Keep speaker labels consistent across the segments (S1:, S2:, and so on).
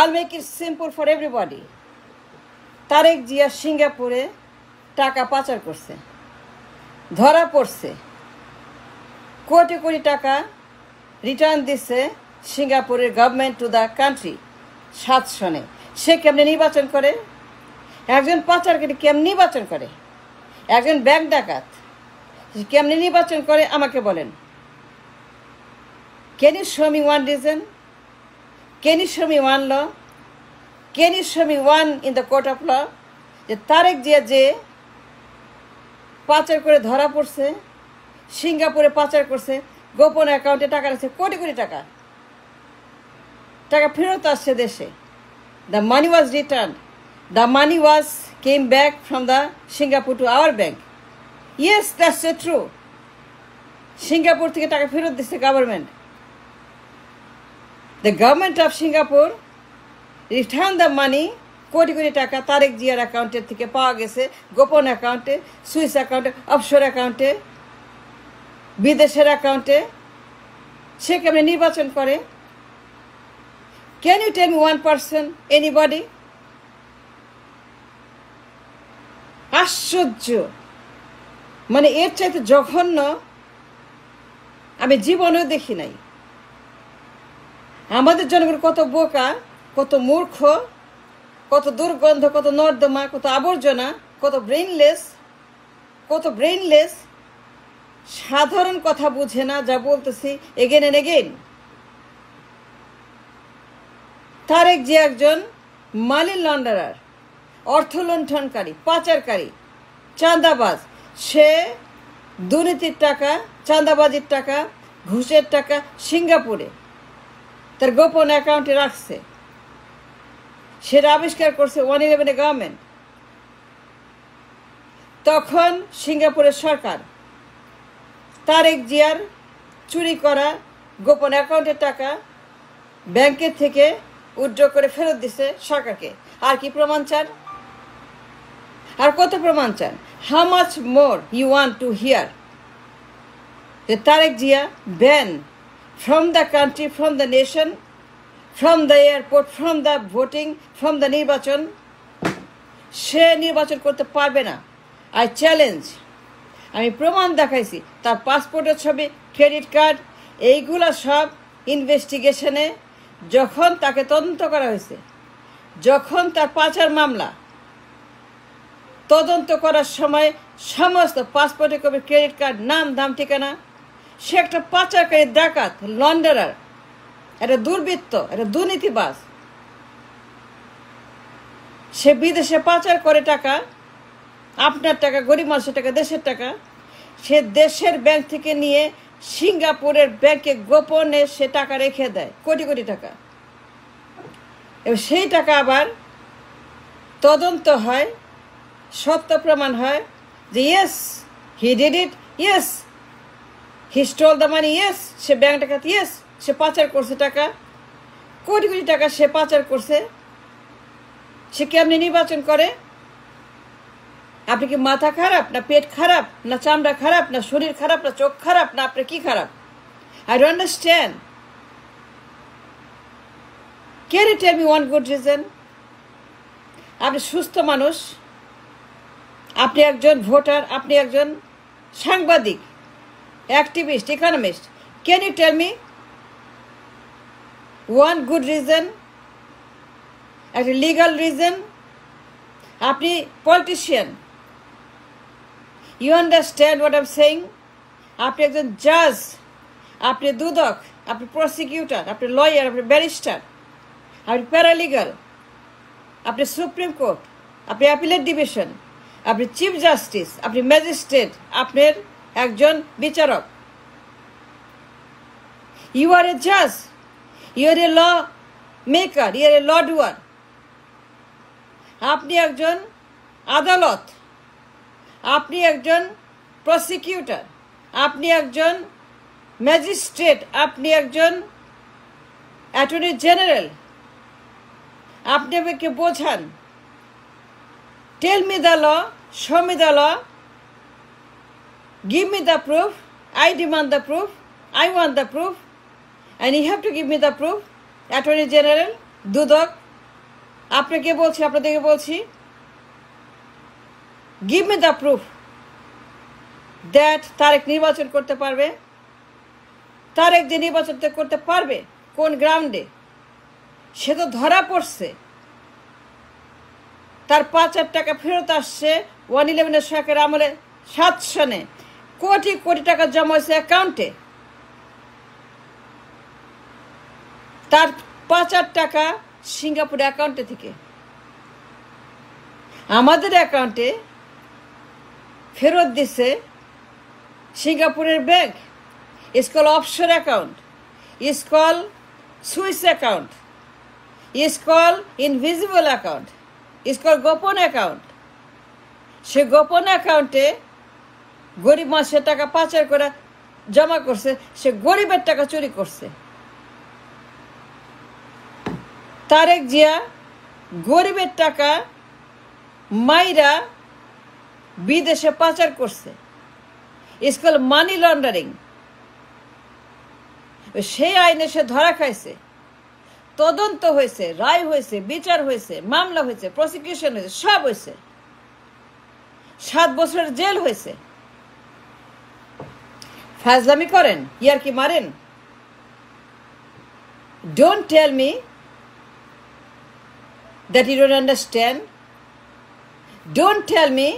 S1: I'll make it simple for everybody. Tarique Zia সিঙ্গাপুরে টাকা পাচার করছে, ধরা পড়ছে, কোটি কোটি টাকা রিটার্ন দিচ্ছে সিঙ্গাপুরের গভর্নমেন্ট টু দ্য কান্ট্রি 7 সনে। সে কেমনে নির্বাচন করে? একজন পাচারকারী কেমন নির্বাচন করে? একজন ব্যাংক ডাকাত কেমনে নির্বাচন করে আমাকে বলেন। Can you show me one reason? Can you show me one law? Can you show me one in the court of law? যে তারেক জিয়া যে পাচার করে ধরা পড়ছে, সিঙ্গাপুরে পাচার করছে, গোপন অ্যাকাউন্টে টাকা আছে কোটি কোটি টাকা, টাকা ফেরত আসছে দেশে। The money was returned. The money came back from the Singapore to our bank. Yes, that's true. Singapore থেকে টাকা ফেরত দিচ্ছে government. The government of Singapore returned the money, crore crore টাকা তারেক জিয়ার অ্যাকাউন্টের থেকে পাওয়া গেছে, গোপন অ্যাকাউন্টে, সুইস অ্যাকাউন্টে, অফশোর অ্যাকাউন্টে, বিদেশের অ্যাকাউন্টে। সে কেমন নির্বাচন করে? Can you tell me one person, anybody? আশ্চর্য, মানে এর চাইতে জঘন্য আমি জীবনেও দেখি নাই। আমাদের জনগণ কত বোকা, কত মূর্খ, কত দুর্গন্ধ, কত নর্দমা, কত আবর্জনা, কত ব্রেইনলেস, সাধারণ কথা বুঝে না, যা বলতেছি এগেন এন্ড এগেন। তারেক যে একজন মানি লন্ডারার, অর্থ লুণ্ঠনকারী, পাচারকারী, চাঁদাবাজ। সে দুর্নীতির টাকা, চাঁদাবাজির টাকা, ঘুষের টাকা সিঙ্গাপুরে তার গোপন অ্যাকাউন্টে রাখছে। সেটা আবিষ্কার করছে 111 গভর্নমেন্ট। তখন সিঙ্গাপুরের সরকার তারেক জিয়ার চুরি করা গোপন অ্যাকাউন্টের টাকা ব্যাংকের থেকে উইথড্র করে ফেরত দিছে সরকারকে। আর কি প্রমাণ চান? আর কত প্রমাণ চান? How much more you want to hear? যে Tarique Zia ban from the country, from the nation, from the airport, from the voting, from the নির্বাচন। সে নির্বাচন করতে পারবে না। I challenge. আমি প্রমাণ দেখাইছি, তার পাসপোর্টের ছবি, ক্রেডিট কার্ড, এইগুলো সব ইনভেস্টিগেশনে যখন তাকে তদন্ত করা হয়েছে, যখন তার পাচার মামলা তদন্ত করার সময় সমস্ত পাসপোর্টের কপি, ক্রেডিট কার্ড, নাম, দাম, ঠিকানা। সে একটা পাচারকারী, ডাকাত, লন্ডারার, একটা দুর্বৃত্ত, একটা দুর্নীতিবাজ। সে বিদেশে পাচার করে টাকা, আপনার টাকা, গরিব মানুষের টাকা, দেশের টাকা। সে দেশের ব্যাংক থেকে নিয়ে সিঙ্গাপুরের ব্যাংকে গোপনে সে টাকা রেখে দেয়, কোটি কোটি টাকা। এবং সেই টাকা আবার তদন্ত হয়, সত্য প্রমাণ হয় যে yes he did it, yes he stole the money, yes সে ব্যাংক টাকা, ইয়েস সে পাচার করছে টাকা, কোটি কোটি টাকা সে পাচার করছে। সে কেমনি নির্বাচন করে? আপনি কি মাথা খারাপ, না পেট খারাপ, না চামড়া খারাপ, না শরীর খারাপ, না চোখ খারাপ, না আপনার কি খারাপ? I don't understand. Can you tell me one good reason? আপনি সুস্থ মানুষ, আপনি একজন ভোটার, আপনি একজন সাংবাদিক, activist, economist. Can you tell me one good reason, একটা লিগাল রিজন? আপনি politician, you understand what I am saying? আপনি একজন জাজ, আপনি দুদক, আপনি প্রসিকিউটর, আপনি লয়ার, আপনি ব্যারিস্টার, আপনি প্যারালিগাল, আপনি সুপ্রিম কোর্ট, আপনি অ্যাপিলেট ডিভিশন, আপনি চিফ জাস্টিস, আপনি ম্যাজিস্ট্রেট, আপনার একজন বিচারক। ইউ আর এ জাজ, you are a law maker, you are a law doer. আপনি একজন আদালত, আপনি একজন প্রসিকিউটর, আপনি একজন ম্যাজিস্ট্রেট, আপনি একজন অ্যাটর্নি জেনারেল। আপনি আমাকে বোঝান, tell me the law, show me the law, give me the proof, I demand the proof, I want the proof, and you have to give me the proof. Attorney General, Dudok, আপনাকে বলছি, আপনাদেরকে বলছি, give me the proof that Tarique নির্বাচন করতে পারবে। তারেক যে নির্বাচন করতে পারবে কোন গ্রাউন্ডে, সে তো ধরা পড়ছে। তার 5,000 টাকা ফেরত আসছে 111 সরকার আমলে 7 সনে কোটি কোটি টাকা জমা হয়েছে অ্যাকাউন্টে। তার 5,000 টাকা সিঙ্গাপুরের অ্যাকাউন্টে থেকে আমাদের অ্যাকাউন্টে ফেরত দিছে সিঙ্গাপুরের bank. Is call offshore account, is call Swiss account, is call invisible account, is call গোপন অ্যাকাউন্ট। সে গোপন অ্যাকাউন্টে গরিব মানুষের টাকা পাচার করে জমা করছে, সে গরিবের টাকা চুরি করছে। তারেক জিয়া গরিবের টাকা মাইরা বিদেশে পাচার করছে, ইজ কল মানি লন্ডারিং। সেই আইনে সে ধরা খাইছে, তদন্ত হয়েছে, রায় হয়েছে, বিচার হয়েছে, মামলা হয়েছে, প্রসিকিউশন হয়েছে, সব হয়েছে। 7 বছরের জেল হয়েছে। ফাজলামি করেন, ইয়ারকি মারেন। Don't tell me that you don't understand. Don't tell me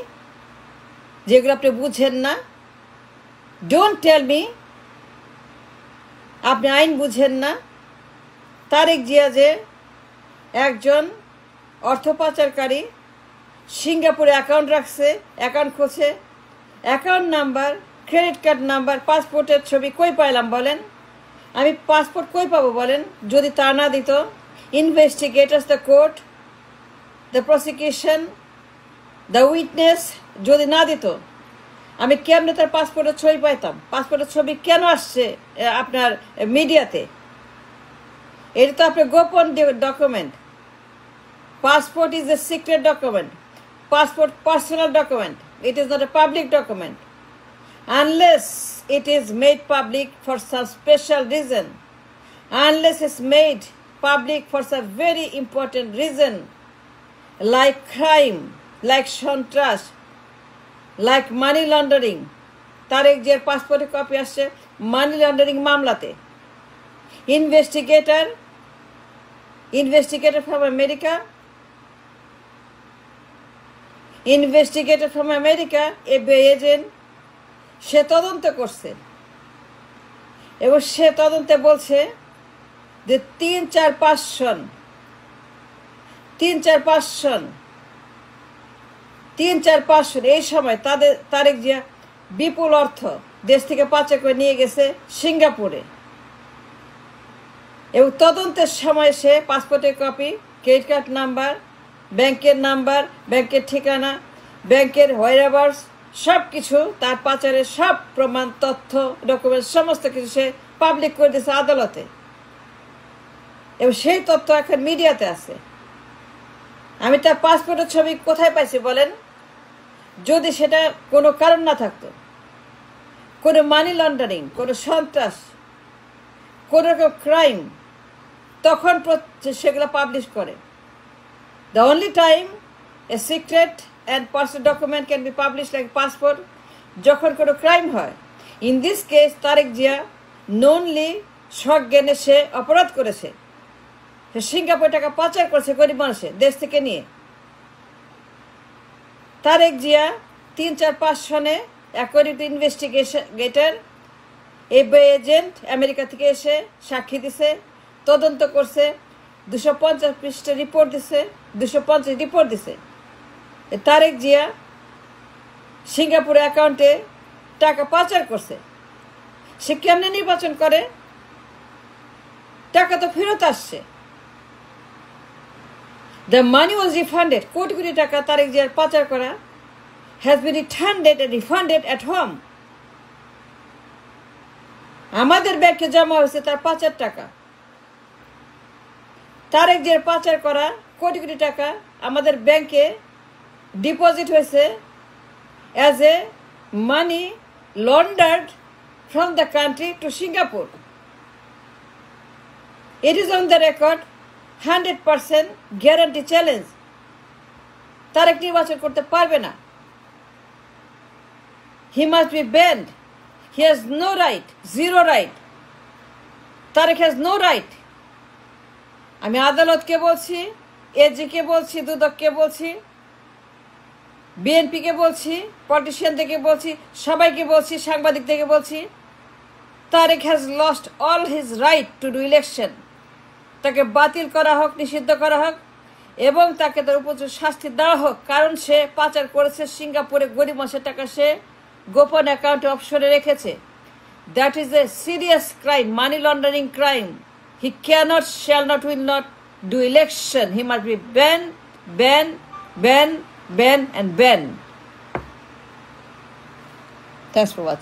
S1: যেগুলো আপনি বুঝেন না। ডোন্ট টেল মি আপনি আইন বুঝেন না। তারেক জিয়া যে একজন অর্থ পাচারকারী, সিঙ্গাপুরে অ্যাকাউন্ট রাখছে, অ্যাকাউন্ট খুলছে, account number, credit card number, পাসপোর্টের ছবি কই পাইলাম বলেন? আমি পাসপোর্ট কই পাবো বলেন যদি তা না দিত? Investigators, the court, the prosecution, the witness যদি না দিত, আমি কেমনে তার পাসপোর্টের ছবি পাইতাম? পাসপোর্টের ছবি কেন আসছে আপনার মিডিয়াতে? এটা তো আপনার গোপন document. Passport is a secret document. Passport personal document. It is not a public document. Unless it is made public for some special reason. Unless it's made public for some very important reason. Like crime, like সন্ত্রাস, like money laundering. Tarique জিয়ার পাসপোর্টের copy আসছে money laundering মামলাতে। Investigator from America, FBI agent, সে তদন্ত করছে এবং সে তদন্তে বলছে যে 3-4-5 সন এই সময় তারেক জিয়া বিপুল অর্থ দেশ থেকে পাচার করে নিয়ে গেছে সিঙ্গাপুরে। এবং তদন্তের সময় সে পাসপোর্টের কপি, ক্রেডিট কার্ড নাম্বার, ব্যাংকের নাম্বার, ব্যাংকের ঠিকানা, ব্যাংকের হোয়ারএভার্স সব কিছু, তার পাচারের সব প্রমাণ, তথ্য, ডকুমেন্ট সমস্ত কিছু সে পাবলিক করে দিয়েছে আদালতে। এবং সেই তথ্য এখন মিডিয়াতে আছে। আমি তার পাসপোর্টের ছবি কোথায় পাইছি বলেন? যদি সেটা কোনো কারণ না থাকতো, কোনো মানি লন্ডারিং, কোনো সন্ত্রাস, কোনো রকম ক্রাইম, তখন সেগুলো পাবলিশ করে। The only time a secret and personal document can be published like passport, যখন কোনো ক্রাইম হয়। In this case Tarique Zia knowingly সজ্ঞানে সে অপরাধ করেছে। সে সিঙ্গাপুরে টাকা পাচার করেছে গরিব মানুষের দেশ থেকে নিয়ে। তারেক জিয়া 3-4-5 সনে according to investigator, FBI agent America থেকে এসে সাক্ষী দিছে, তদন্ত করছে, 250 পৃষ্ঠা রিপোর্ট দিছে, 250 রিপোর্ট দিছে। তারেক জিয়া সিঙ্গাপুরে অ্যাকাউন্টে টাকা পাচার করছে। সে কেমনে নির্বাচন করে? টাকা তো ফেরত আসছে। The money was refunded. Crore crore টাকা তারেক জিয়ার পাচার করা has been refunded at home. আমাদের ব্যাংকে জমা হয়েছে তার 5,000 টাকা। তারেক জিয়ার পাচার করা কোটি কোটি টাকা আমাদের ব্যাংকে ডিপোজিট হয়েছে as a money laundered from the country to Singapore. It is on the record 100% guarantee challenge, Tarique নির্বাচন করতে পারবে না। He must be banned. He has no right, zero right. Tarique has no right. আমি আদালতকে বলছি, এজিকে বলছি, দুদককে বলছি, বিএনপিকে বলছি, পলিটিশিয়ানদেরকে বলছি, সবাইকে বলছি, সাংবাদিকদেরকে বলছি, Tarique has lost all his right to do election. তাকে বাতিল করা হোক, নিষিদ্ধ করা হোক, এবং তাকে তার উপযুক্ত শাস্তি দেওয়া হোক, কারণ সে পাচার করেছে। সিঙ্গাপুরে গরিব মানুষের টাকা সে গোপন অ্যাকাউন্টে অফশোরে রেখেছে। That is a serious crime, money laundering crime. He cannot, shall not, will not do election. He must be ban, ban, ban, ban, and ban. Thanks for watching.